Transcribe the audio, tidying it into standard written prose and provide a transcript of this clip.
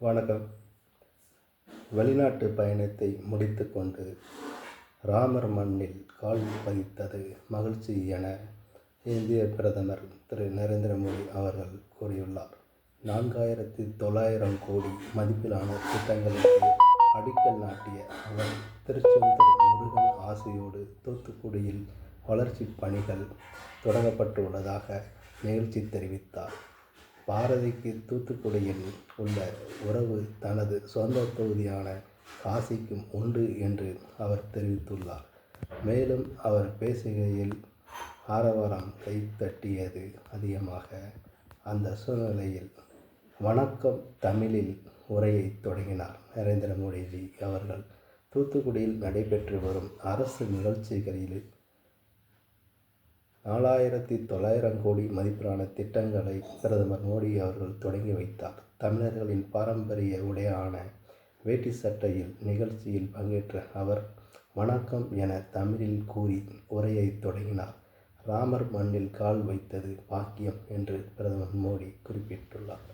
வணக்கம். வெளிநாட்டு பயணத்தை முடித்துக்கொண்டு ராமர் மண்ணில் கால் பதித்தது மகிழ்ச்சி என இந்திய பிரதமர் திரு நரேந்திர மோடி அவர்கள் கூறியுள்ளார். 4900 கோடி மதிப்பிலான திட்டங்களுக்கு அடிக்கல் நாட்டிய அவர் திருச்செந்தூர் முருகன் ஆசையோடு தூத்துக்குடியில் வளர்ச்சிப் பணிகள் தொடங்கப்பட்டுள்ளதாக நிகழ்ச்சி தெரிவித்தார். பாரதிக்கு தூத்துக்குடியில் உள்ள உறவு தனது சொந்த தொகுதியான காசிக்கும் உண்டு என்று அவர் தெரிவித்துள்ளார். மேலும் அவர் பேசுகையில் ஆரவாரம் கைதட்டியது அதிகமாக. அந்த சூழ்நிலையில் வணக்கம் தமிழில் உரையை தொடங்கினார் நரேந்திர மோடிஜி அவர்கள். தூத்துக்குடியில் நடைபெற்று வரும் அரசு நிகழ்ச்சிகளில் 4900 கோடி மதிப்பிலான திட்டங்களை பிரதமர் மோடி அவர்கள் தொடங்கி வைத்தார். தமிழர்களின் பாரம்பரிய உடையான வேட்டி சட்டையில் நிகழ்ச்சியில் பங்கேற்ற அவர் வணக்கம் என தமிழில் கூறி உரையை தொடங்கினார். ராமர் மண்ணில் கால் வைத்தது பாக்கியம் என்று பிரதமர் மோடி குறிப்பிட்டுள்ளார்.